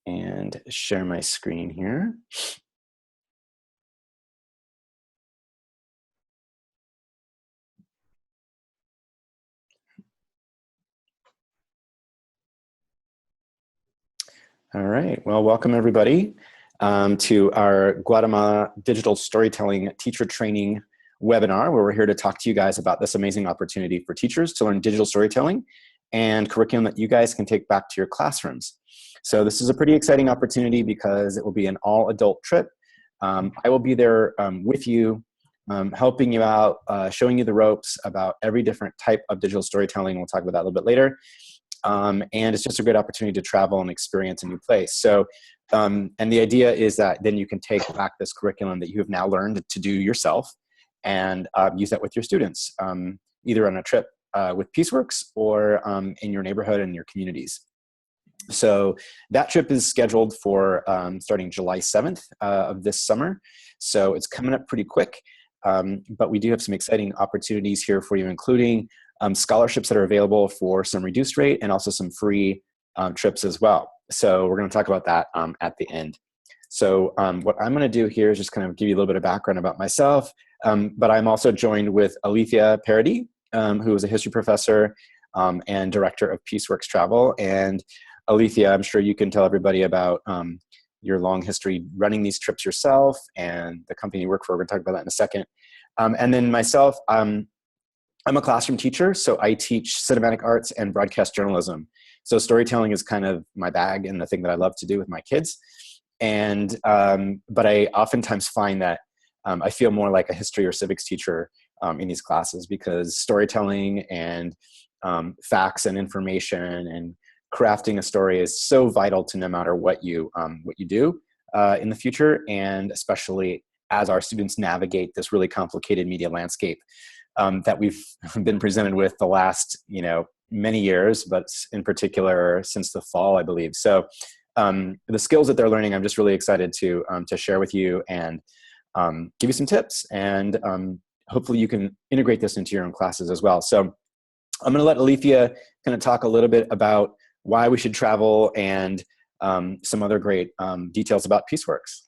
and share my screen here. All right, well, welcome everybody to our Guatemala Digital Storytelling Teacher Training webinar, where we're here to talk to you guys about this amazing opportunity for teachers to learn digital storytelling and curriculum that you guys can take back to your classrooms. So this is a pretty exciting opportunity because it will be an all-adult trip. I will be there with you, helping you out, showing you the ropes about every different type of digital storytelling. We'll talk about that a little bit later. And it's just a great opportunity to travel and experience a new place. So, and the idea is that then you can take back this curriculum that you have now learned to do yourself and use that with your students, either on a trip with Peaceworks or in your neighborhood and your communities. So that trip is scheduled for starting July 7th of this summer. So it's coming up pretty quick, but we do have some exciting opportunities here for you, including scholarships that are available for some reduced rate and also some free trips as well. So we're going to talk about that at the end. So what I'm going to do here is just kind of give you a little bit of background about myself, but I'm also joined with Alethea Parody, who is a history professor and director of Peaceworks Travel. And Alethea, I'm sure you can tell everybody about your long history running these trips yourself and the company you work for. We're going to talk about that in a second. And then myself, I'm a classroom teacher, so I teach cinematic arts and broadcast journalism. So storytelling is kind of my bag and the thing that I love to do with my kids. And but I oftentimes find that I feel more like a history or civics teacher in these classes, because storytelling and facts and information and crafting a story is so vital to no matter what you do in the future, and especially as our students navigate this really complicated media landscape that we've been presented with the last, many years, but in particular since the fall, I believe. So the skills that they're learning, I'm just really excited to share with you and give you some tips, and hopefully you can integrate this into your own classes as well. So I'm going to let Alethea kind of talk a little bit about why we should travel and some other great details about Peaceworks.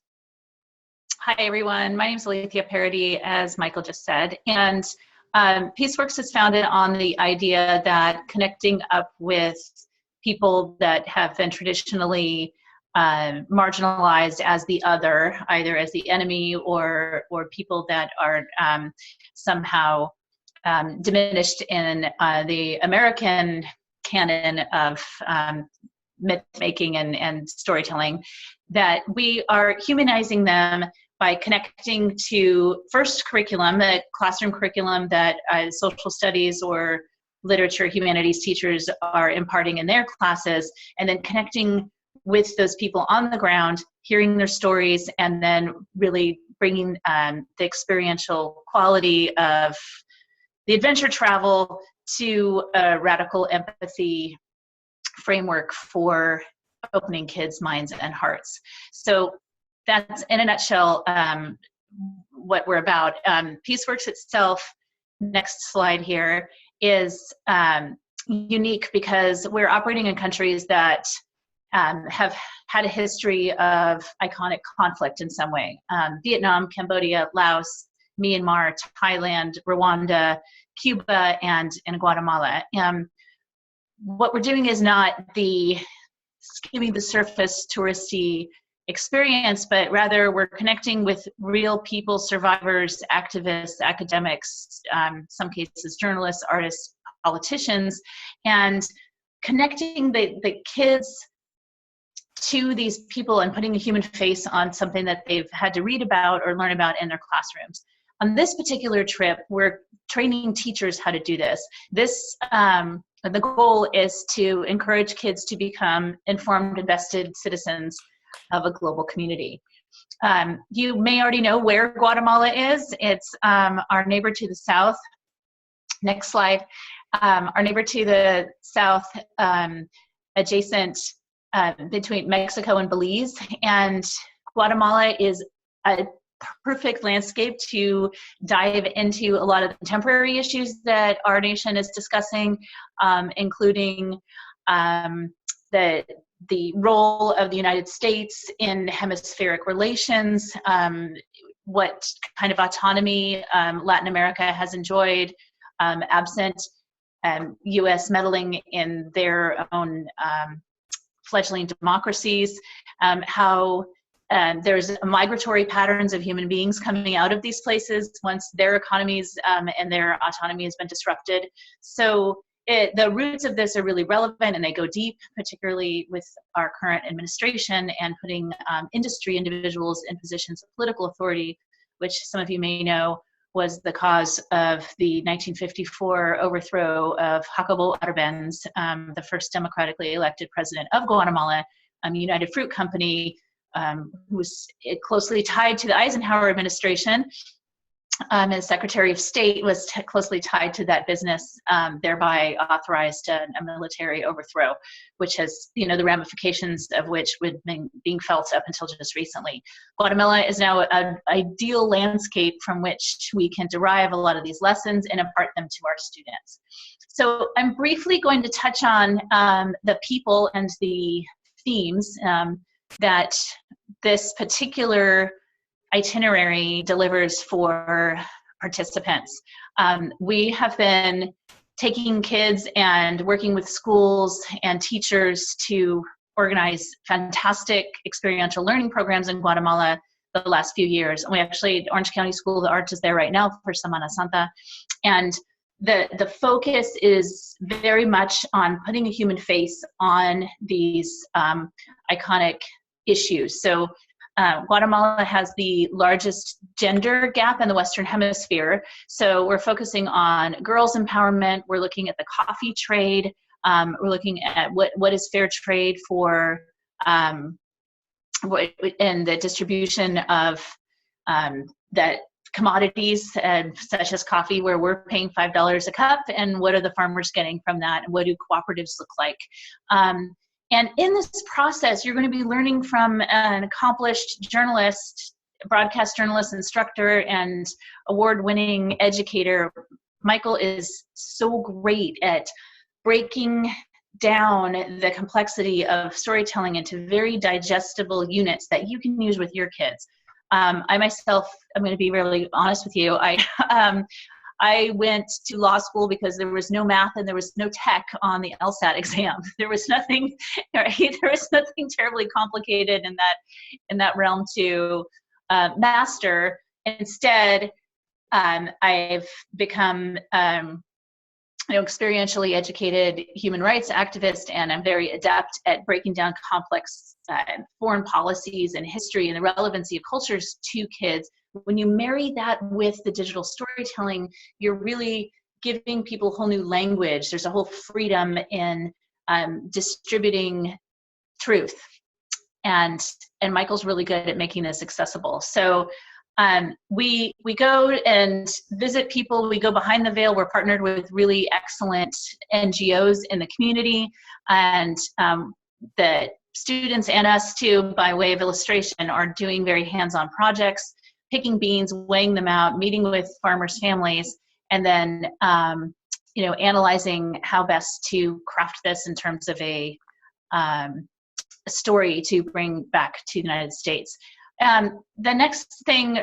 Hi, everyone. My name is Alethea Parody, as Michael just said. And Peaceworks is founded on the idea that connecting up with people that have been traditionally marginalized as the other, either as the enemy or people that are somehow diminished in the American canon of myth-making and storytelling, that we are humanizing them by connecting to first curriculum, the classroom curriculum that social studies or literature humanities teachers are imparting in their classes, and then connecting with those people on the ground, hearing their stories, and then really bringing the experiential quality of the adventure travel to a radical empathy framework for opening kids' minds and hearts. So that's, in a nutshell, what we're about. Peaceworks itself, next slide here, is unique because we're operating in countries that have had a history of iconic conflict in some way. Vietnam, Cambodia, Laos, Myanmar, Thailand, Rwanda, Cuba, and Guatemala. What we're doing is not the skimming the surface touristy experience, but rather we're connecting with real people, survivors, activists, academics, some cases journalists, artists, politicians, and connecting the kids to these people and putting a human face on something that they've had to read about or learn about in their classrooms. On this particular trip, we're training teachers how to do this. The goal is to encourage kids to become informed, invested citizens of a global community. You may already know where Guatemala is. It's our neighbor to the south. Next slide. Our neighbor to the south, adjacent between Mexico and Belize. And Guatemala is a perfect landscape to dive into a lot of the contemporary issues that our nation is discussing, including the the role of the United States in hemispheric relations, what kind of autonomy Latin America has enjoyed, absent U.S. meddling in their own fledgling democracies, how there's migratory patterns of human beings coming out of these places once their economies and their autonomy has been disrupted. So the roots of this are really relevant, and they go deep, particularly with our current administration and putting industry individuals in positions of political authority, which some of you may know was the cause of the 1954 overthrow of Jacobo Arbenz, the first democratically elected president of Guatemala, United Fruit Company, who was closely tied to the Eisenhower administration. As Secretary of State was closely tied to that business, thereby authorized a military overthrow, which has, the ramifications of which would been being felt up until just recently. Guatemala is now an ideal landscape from which we can derive a lot of these lessons and impart them to our students. So I'm briefly going to touch on the people and the themes that this particular itinerary delivers for participants. We have been taking kids and working with schools and teachers to organize fantastic experiential learning programs in Guatemala the last few years. And we actually, Orange County School of the Arts is there right now for Semana Santa. And the focus is very much on putting a human face on these iconic issues. So Guatemala has the largest gender gap in the Western Hemisphere. So we're focusing on girls' empowerment. We're looking at the coffee trade. We're looking at what is fair trade for and the distribution of that commodities such as coffee, where we're paying $5 a cup, and what are the farmers getting from that, and what do cooperatives look like. And in this process, you're going to be learning from an accomplished journalist, broadcast journalist, instructor, and award-winning educator. Michael is so great at breaking down the complexity of storytelling into very digestible units that you can use with your kids. I myself, I'm going to be really honest with you, I went to law school because there was no math and there was no tech on the LSAT exam. There was nothing, right? There was nothing terribly complicated in that realm to master. Instead, I've become experientially educated human rights activist, and I'm very adept at breaking down complex foreign policies and history and the relevancy of cultures to kids. When you marry that with the digital storytelling, you're really giving people a whole new language. There's a whole freedom in distributing truth. And Michael's really good at making this accessible. So we go and visit people. We go behind the veil. We're partnered with really excellent NGOs in the community, and the students and us too, by way of illustration, are doing very hands-on projects, picking beans, weighing them out, meeting with farmers' families, and then analyzing how best to craft this in terms of a story to bring back to the United States. The next thing,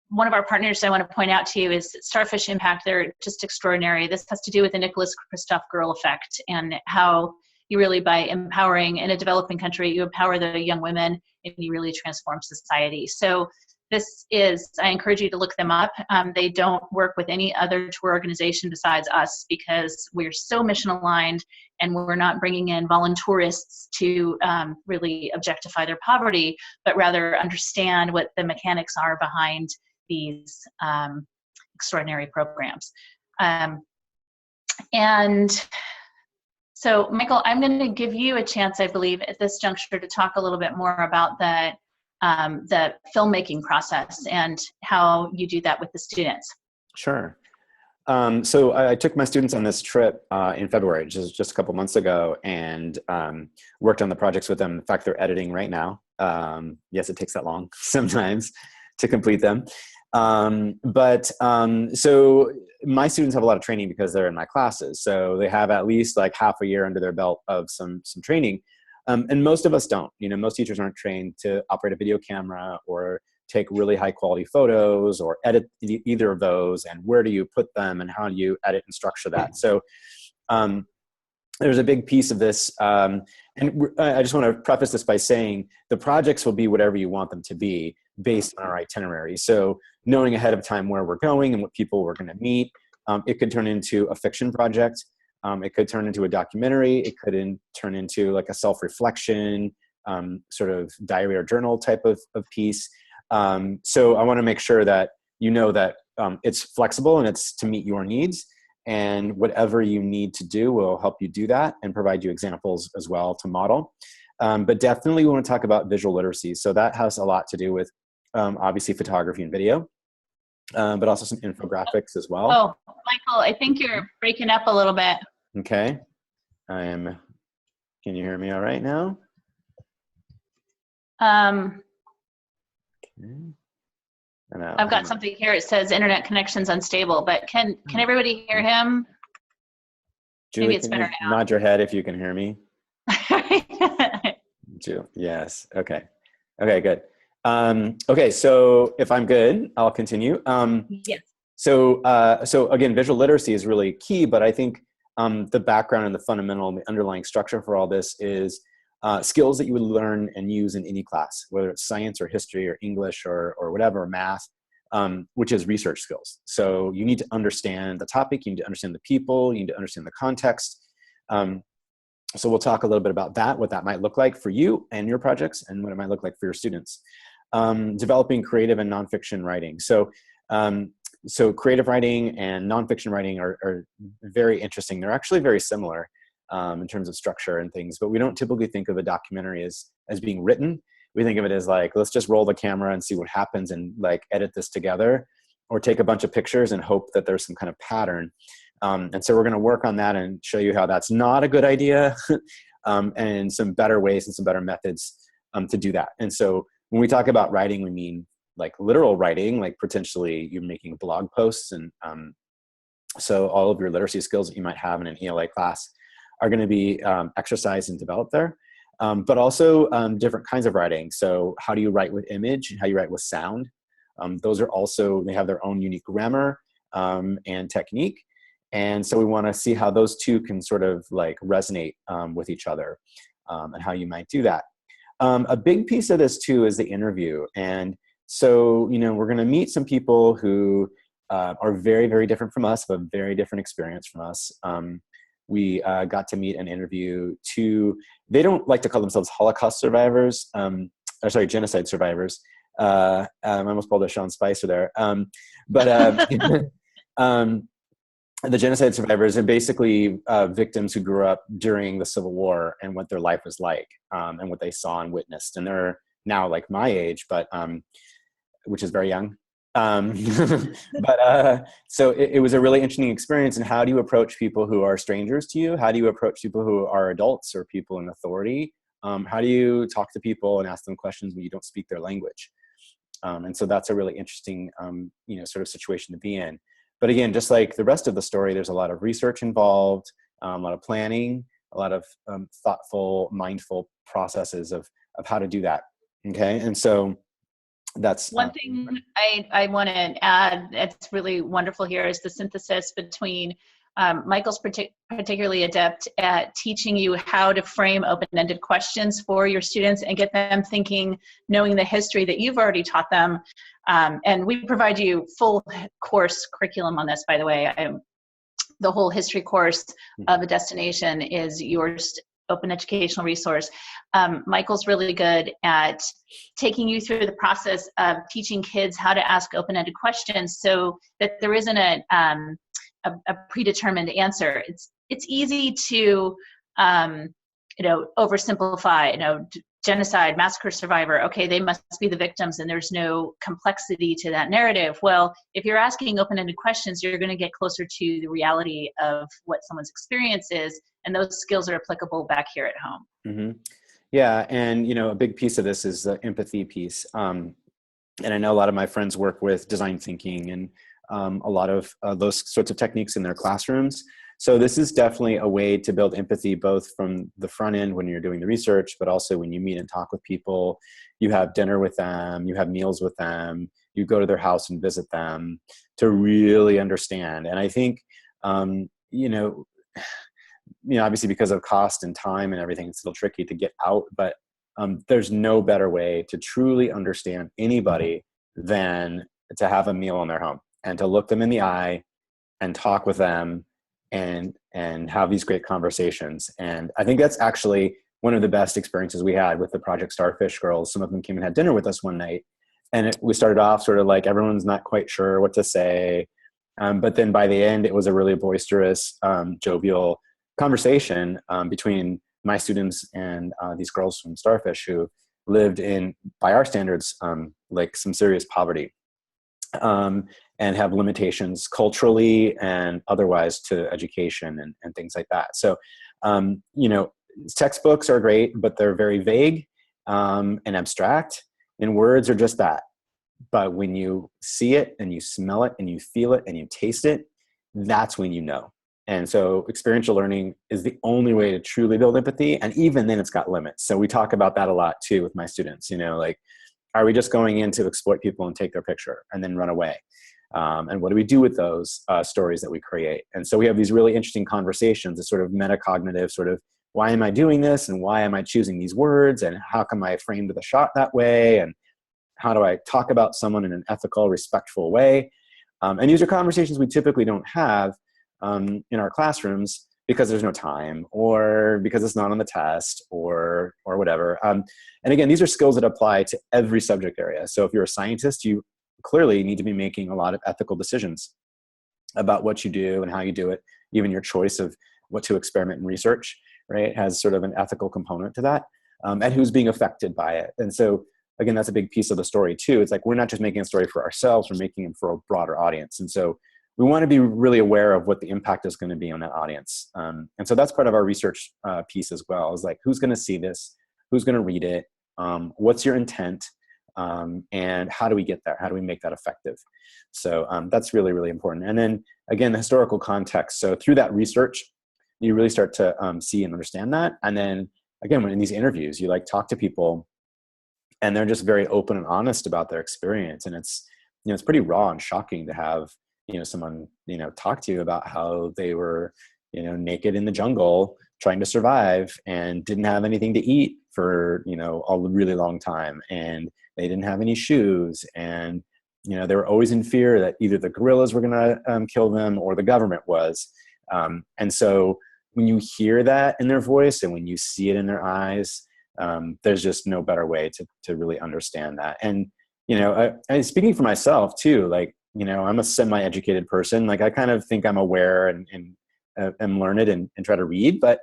one of our partners I want to point out to you is Starfish Impact. They're just extraordinary. This has to do with the Nicholas Kristof girl effect, and how you really, by empowering in a developing country, you empower the young women and you really transform society. So this is, I encourage you to look them up. They don't work with any other tour organization besides us, because we're so mission aligned, and we're not bringing in voluntourists to really objectify their poverty, but rather understand what the mechanics are behind these extraordinary programs. And so, Michael, I'm going to give you a chance, I believe, at this juncture to talk a little bit more about the filmmaking process and how you do that with the students. Sure. So I took my students on this trip in February, just a couple months ago, and worked on the projects with them. In fact, they're editing right now. Yes, it takes that long sometimes to complete them. So my students have a lot of training because they're in my classes. So they have at least like half a year under their belt of some training. And most of us don't. Most teachers aren't trained to operate a video camera or take really high quality photos or edit either of those, and where do you put them and how do you edit and structure that. So there's a big piece of this. And I just want to preface this by saying the projects will be whatever you want them to be based on our itinerary. So knowing ahead of time where we're going and what people we're going to meet, it could turn into a fiction project. It could turn into a documentary. It could turn into like a self-reflection, sort of diary or journal type of piece. So I want to make sure that that it's flexible and it's to meet your needs. And whatever you need to do will help you do that and provide you examples as well to model. But definitely we want to talk about visual literacy. So that has a lot to do with obviously photography and video, but also some infographics as well. Oh, Michael, I think you're breaking up a little bit. Okay. Can you hear me all right now? Okay. I've got something here. It says internet connection's unstable, but can everybody hear him? Julie, maybe it's better now. Nod your head if you can hear me. Yes. Okay. Okay, good. Okay, so if I'm good, I'll continue. Yes. So again, visual literacy is really key, but I think the background and the fundamental and the underlying structure for all this is skills that you would learn and use in any class, whether it's science or history or English or whatever, math, which is research skills. So you need to understand the topic, you need to understand the people, you need to understand the context. So we'll talk a little bit about that, what that might look like for you and your projects, and what it might look like for your students. Developing creative and nonfiction writing. So creative writing and nonfiction writing are very interesting. They're actually very similar in terms of structure and things, but we don't typically think of a documentary as being written. We think of it as like, let's just roll the camera and see what happens and like edit this together, or take a bunch of pictures and hope that there's some kind of pattern. And so we're going to work on that and show you how that's not a good idea, and some better ways and some better methods to do that. And so when we talk about writing, we mean like literal writing, like potentially you're making blog posts. And so all of your literacy skills that you might have in an ELA class are going to be exercised and developed there. But also different kinds of writing. So how do you write with image? How you write with sound? Those are also, they have their own unique grammar and technique. And so we want to see how those two can sort of like resonate with each other, and how you might do that. A big piece of this too is the interview. And so, we're going to meet some people who are very, very different from us, have a very different experience from us. We got to meet and interview two, they don't like to call themselves Holocaust survivors, genocide survivors. I almost pulled a Sean Spicer there. The genocide survivors are basically victims who grew up during the Civil War and what their life was like, and what they saw and witnessed. And they're now like my age, but which is very young. So it was a really interesting experience. And how do you approach people who are strangers to you? How do you approach people who are adults or people in authority? How do you talk to people and ask them questions when you don't speak their language? And so that's a really interesting, sort of situation to be in. But again, just like the rest of the story, there's a lot of research involved, a lot of planning, a lot of thoughtful, mindful processes of how to do that. Okay, and so that's one thing I want to add. It's really wonderful here is the synthesis between Michael's particularly adept at teaching you how to frame open-ended questions for your students and get them thinking, knowing the history that you've already taught them. And we provide you full course curriculum on this, by the way. The whole history course of a destination is your open educational resource. Michael's really good at taking you through the process of teaching kids how to ask open-ended questions so that there isn't a predetermined answer. It's easy to oversimplify. Genocide, massacre survivor. Okay, they must be the victims, and there's no complexity to that narrative. Well, if you're asking open-ended questions, you're going to get closer to the reality of what someone's experience is, and those skills are applicable back here at home. Mm-hmm. Yeah, and a big piece of this is the empathy piece. And I know a lot of my friends work with design thinking and a lot of those sorts of techniques in their classrooms. So this is definitely a way to build empathy, both from the front end when you're doing the research, but also when you meet and talk with people. You have dinner with them, you have meals with them, you go to their house and visit them to really understand. And I think, obviously because of cost and time and everything, it's still tricky to get out, but there's no better way to truly understand anybody than to have a meal in their home and to look them in the eye and talk with them and have these great conversations. And I think that's actually one of the best experiences we had with the Project Starfish girls. Some of them came and had dinner with us one night, and we started off sort of like everyone's not quite sure what to say. But then by the end, it was a really boisterous, jovial conversation between my students and these girls from Starfish who lived in, by our standards, like some serious poverty, and have limitations culturally and otherwise to education and things like that. So, textbooks are great, but they're very vague and abstract, and words are just that. But when you see it and you smell it and you feel it and you taste it, that's when you know. And so experiential learning is the only way to truly build empathy. And even then it's got limits. So we talk about that a lot too with my students, like, are we just going in to exploit people and take their picture and then run away? And what do we do with those stories that we create? And so we have these really interesting conversations, a sort of metacognitive sort of, why am I doing this? And why am I choosing these words? And how come I framed the shot that way? And how do I talk about someone in an ethical, respectful way? And these are conversations we typically don't have in our classrooms because there's no time or because it's not on the test or whatever. And again, these are skills that apply to every subject area. So if you're a scientist, you clearly need to be making a lot of ethical decisions about what you do and how you do it. Even your choice of what to experiment and research, right, has sort of an ethical component to that, and who's being affected by it. And so again, that's a big piece of the story too. It's like, we're not just making a story for ourselves, we're making it for a broader audience. And so we want to be really aware of what the impact is going to be on that audience. And so that's part of our research piece as well, is like, who's going to see this? Who's going to read it? What's your intent? And how do we get there? How do we make that effective? So that's really, really important. And then again, the historical context. So through that research, you really start to see and understand that. And then again, when in these interviews, you like talk to people and they're just very open and honest about their experience. And it's, it's pretty raw and shocking to have, someone, talk to you about how they were, naked in the jungle trying to survive and didn't have anything to eat for, a really long time. And they didn't have any shoes. And, they were always in fear that either the guerrillas were going to kill them or the government was. And so when you hear that in their voice and when you see it in their eyes, there's just no better way to really understand that. And, speaking for myself too, like, I'm a semi-educated person. Like, I kind of think I'm aware and am learned and try to read, but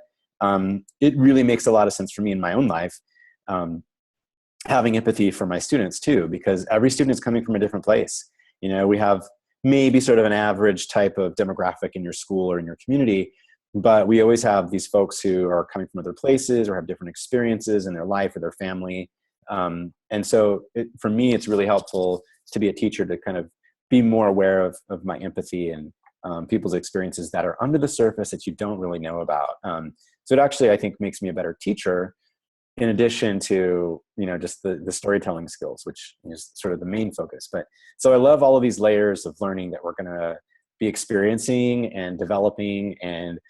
it really makes a lot of sense for me in my own life, having empathy for my students too, because every student is coming from a different place. We have maybe sort of an average type of demographic in your school or in your community, but we always have these folks who are coming from other places or have different experiences in their life or their family. And so for me, it's really helpful to be a teacher to kind of be more aware of my empathy and people's experiences that are under the surface that you don't really know about. So it actually, I think, makes me a better teacher, in addition to, just the storytelling skills, which is sort of the main focus. But so I love all of these layers of learning that we're going to be experiencing and developing. And,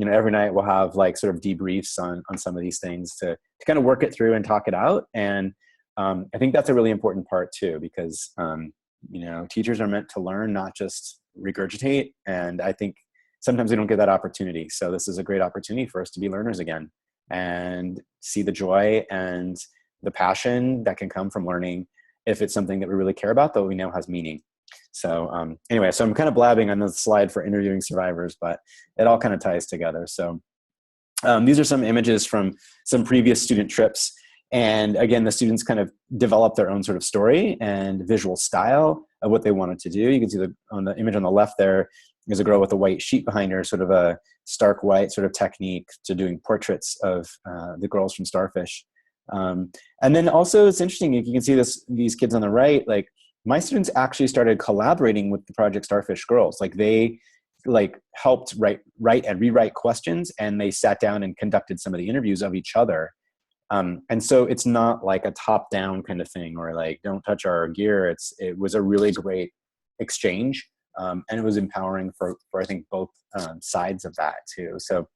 every night we'll have like sort of debriefs on some of these things to kind of work it through and talk it out. And I think that's a really important part too, because, teachers are meant to learn, not just regurgitate. And I think sometimes we don't get that opportunity. So this is a great opportunity for us to be learners again and see the joy and the passion that can come from learning if it's something that we really care about, that we know has meaning. So anyway, so I'm kind of blabbing on the slide for interviewing survivors, but it all kind of ties together. So these are some images from some previous student trips. And again, the students kind of develop their own sort of story and visual style of what they wanted to do. You can see on the image on the left there is a girl with a white sheet behind her, sort of a stark white sort of technique to doing portraits of the girls from Starfish. And then also it's interesting, you can see these kids on the right, like my students actually started collaborating with the Project Starfish girls. Like they helped write and rewrite questions, and they sat down and conducted some of the interviews of each other. And so it's not like a top down kind of thing, or like, don't touch our gear. It was a really great exchange. And it was empowering for I think both sides of that too. So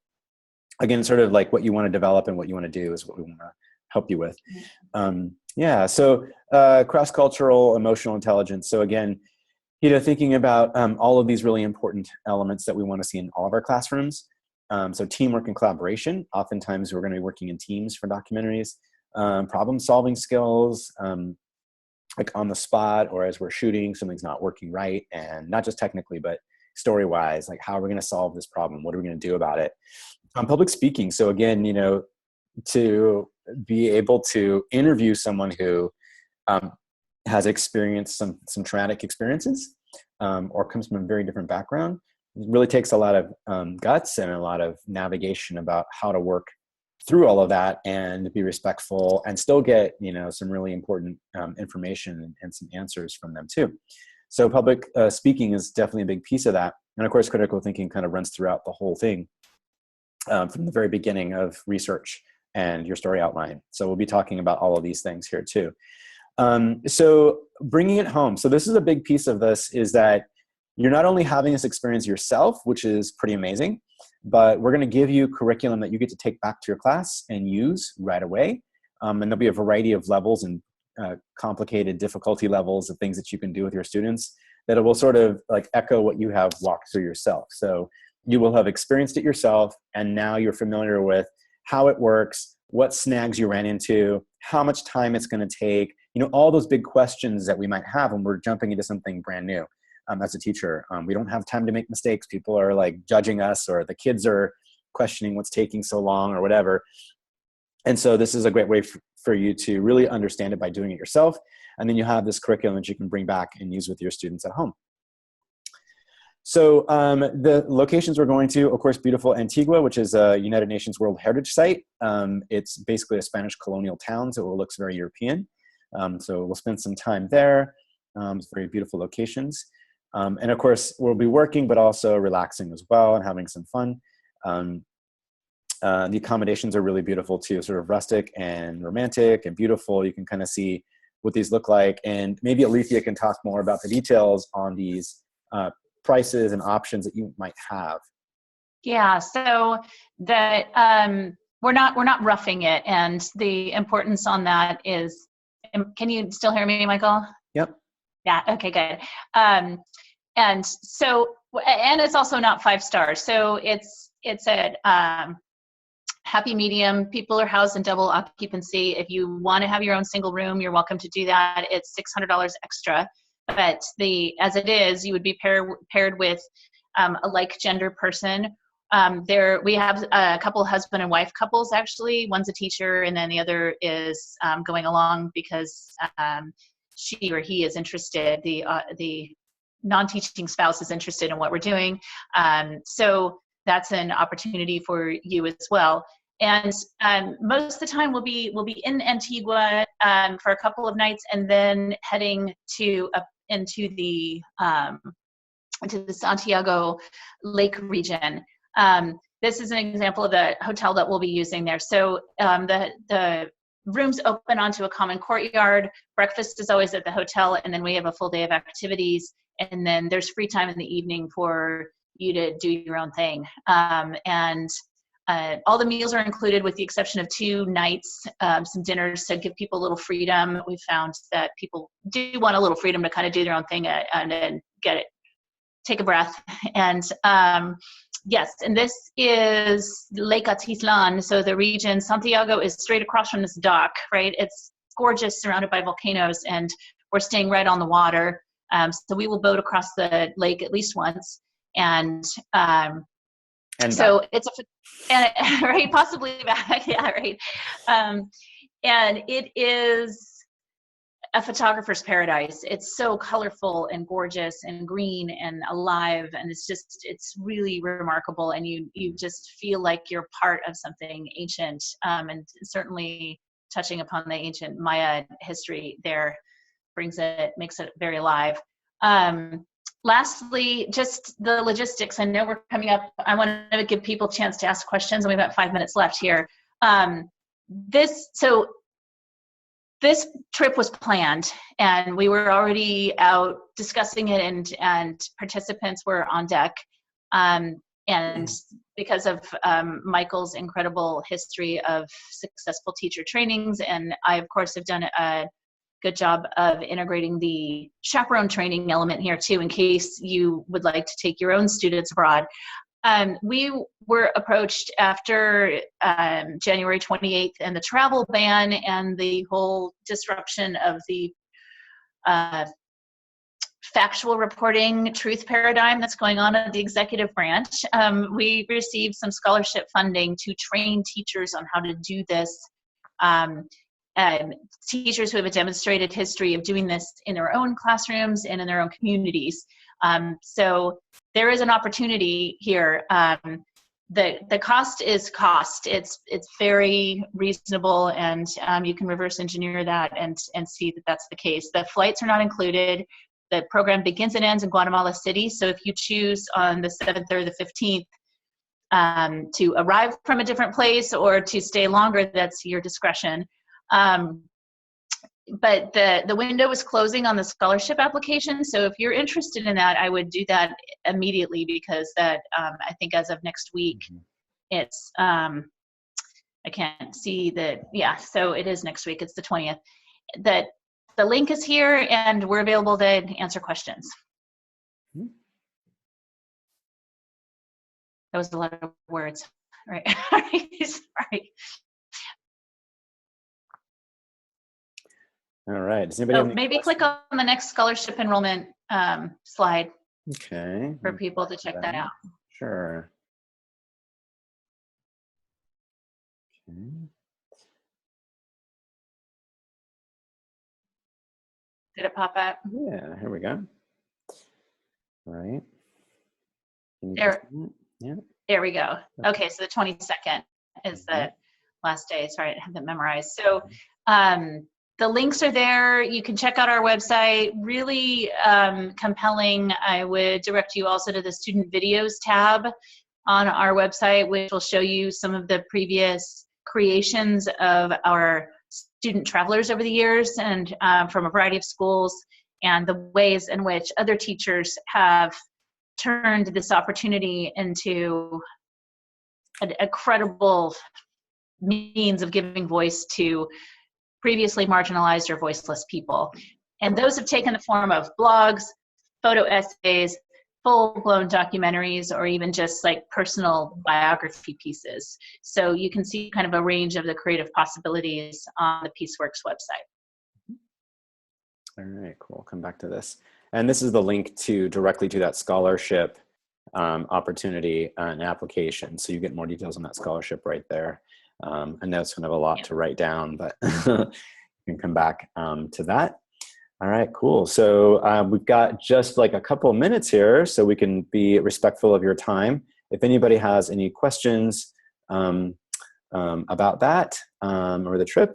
again, sort of like what you want to develop and what you want to do is what we want to help you with. Yeah. So cross-cultural emotional intelligence. So again, thinking about all of these really important elements that we want to see in all of our classrooms. So teamwork and collaboration. Oftentimes we're going to be working in teams for documentaries. Problem-solving skills, like on the spot or as we're shooting, something's not working right, and not just technically, but story-wise, like how are we going to solve this problem? What are we going to do about it? Public speaking. So again, to be able to interview someone who has experienced some traumatic experiences or comes from a very different background, it really takes a lot of guts and a lot of navigation about how to work through all of that and be respectful and still get some really important information and some answers from them too. So public speaking is definitely a big piece of that. And of course, critical thinking kind of runs throughout the whole thing from the very beginning of research and your story outline. So we'll be talking about all of these things here too. So bringing it home. So this is a big piece of this, is that you're not only having this experience yourself, which is pretty amazing, but we're going to give you curriculum that you get to take back to your class and use right away. And there'll be a variety of levels and complicated difficulty levels of things that you can do with your students that it will sort of like echo what you have walked through yourself. So you will have experienced it yourself, and now you're familiar with how it works, what snags you ran into, how much time it's going to take, all those big questions that we might have when we're jumping into something brand new. As a teacher, we don't have time to make mistakes. People are like judging us, or the kids are questioning what's taking so long or whatever. And so this is a great way for you to really understand it by doing it yourself. And then you have this curriculum that you can bring back and use with your students at home. So the locations we're going to, of course, beautiful Antigua, which is a United Nations World Heritage Site. It's basically a Spanish colonial town, so it looks very European. So we'll spend some time there. It's very beautiful locations. And of course, we'll be working, but also relaxing as well and having some fun. The accommodations are really beautiful too, sort of rustic and romantic and beautiful. You can kind of see what these look like. And maybe Alethea can talk more about the details on these prices and options that you might have. Yeah, so that we're not roughing it, and the importance on that is, can you still hear me, Michael? Yep. Yeah, okay, good. And so, and it's also not 5 stars. So it's a happy medium. People are housed in double occupancy. If you want to have your own single room, you're welcome to do that. It's $600 extra. But as it is, you would be paired with a like gender person. We have a couple husband and wife couples, actually. One's a teacher, and then the other is going along because she or he is interested. The non-teaching spouse is interested in what we're doing. So that's an opportunity for you as well. And most of the time we'll be in Antigua for a couple of nights, and then heading into the Santiago Lake region. This is an example of the hotel that we'll be using there. So the rooms open onto a common courtyard. Breakfast is always at the hotel, and then we have a full day of activities. And then there's free time in the evening for you to do your own thing. All the meals are included with the exception of 2 nights, some dinners to give people a little freedom. We found that people do want a little freedom to kind of do their own thing and then take a breath. And yes, and this is Lake Atitlan. So the region, Santiago is straight across from this dock, right? It's gorgeous, surrounded by volcanoes, and we're staying right on the water. So we will boat across the lake at least once. And so it's right, possibly back. Yeah, right. And it is a photographer's paradise. It's so colorful and gorgeous and green and alive, and it's really remarkable, and you just feel like you're part of something ancient, and certainly touching upon the ancient Maya history there makes it very alive. Lastly, just the logistics. I know we're coming up. I want to give people a chance to ask questions, and we've got 5 minutes left here. This trip was planned, and we were already out discussing it, and participants were on deck. And because of Michael's incredible history of successful teacher trainings, and I, of course, have done a good job of integrating the chaperone training element here too, in case you would like to take your own students abroad. We were approached after January 28th and the travel ban and the whole disruption of the factual reporting truth paradigm that's going on at the executive branch. We received some scholarship funding to train teachers on how to do this. Teachers who have a demonstrated history of doing this in their own classrooms and in their own communities. So there is an opportunity here. The cost is cost. It's very reasonable, and you can reverse engineer that and see that that's the case. The flights are not included. The program begins and ends in Guatemala City. So if you choose on the 7th or the 15th to arrive from a different place or to stay longer, that's your discretion. But the window is closing on the scholarship application. So if you're interested in that, I would do that immediately, because that I think as of next week, it's I can't see that. Yeah, so it is next week. It's the 20th. That the link is here, and we're available to answer questions. That was a lot of words. All right. Sorry. All right. Does anybody have any maybe questions? click on the next scholarship enrollment slide. Okay. For people to check that out. Sure. Okay. Did it pop up? Yeah, here we go. All right. There. Yeah. There we go. Okay, so the 22nd is the last day. Sorry, I didn't have that memorized. So the links are there. You can check out our website. Really compelling. I would direct you also to the student videos tab on our website, which will show you some of the previous creations of our student travelers over the years, and from a variety of schools, and the ways in which other teachers have turned this opportunity into a credible means of giving voice to previously marginalized or voiceless people. And those have taken the form of blogs, photo essays, full-blown documentaries, or even just like personal biography pieces. So you can see kind of a range of the creative possibilities on the PeaceWorks website. All right, cool. Come back to this. And this is the link directly to that scholarship opportunity and application. So you get more details on that scholarship right there. I know it's kind of a lot to write down, but you can come back to that. All right, cool. So we've got just like a couple of minutes here, so we can be respectful of your time. If anybody has any questions about that or the trip,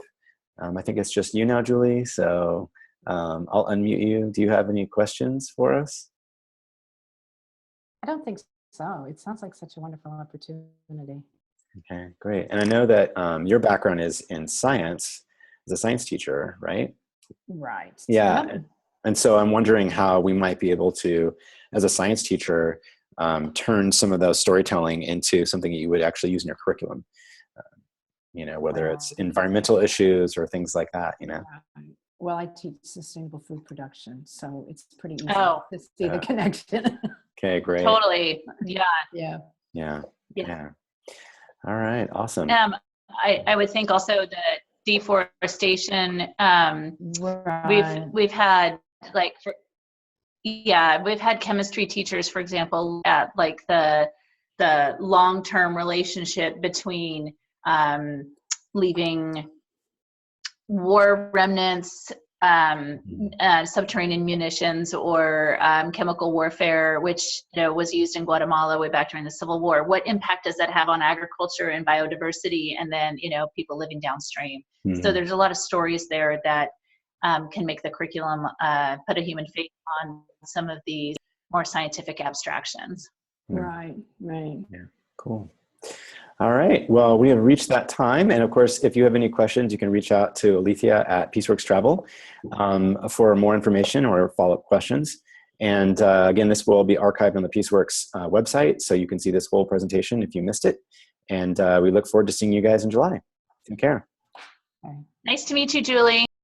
I think it's just you now, Julie. So I'll unmute you. Do you have any questions for us? I don't think so. It sounds like such a wonderful opportunity. Okay, great. And I know that your background is in science, as a science teacher, right? Right. Yeah. Yep. And so I'm wondering how we might be able to, as a science teacher, turn some of those storytelling into something that you would actually use in your curriculum. Whether it's environmental issues or things like that, Well, I teach sustainable food production, so it's pretty easy Oh. to see the connection. Okay, great. Totally. Yeah. Yeah. All right, awesome. I would think also that deforestation, Right. we've had we've had chemistry teachers, for example, at like the long-term relationship between leaving war remnants subterranean munitions or chemical warfare, which was used in Guatemala way back during the Civil War. What impact does that have on agriculture and biodiversity, and then people living downstream? Mm-hmm. So there's a lot of stories there that can make the curriculum put a human face on some of these more scientific abstractions. Right, right. Yeah, cool. All right. Well, we have reached that time. And of course, if you have any questions, you can reach out to Alethea at Peaceworks Travel for more information or follow-up questions. And again, this will be archived on the Peaceworks website, so you can see this whole presentation if you missed it. And we look forward to seeing you guys in July. Take care. Nice to meet you, Julie.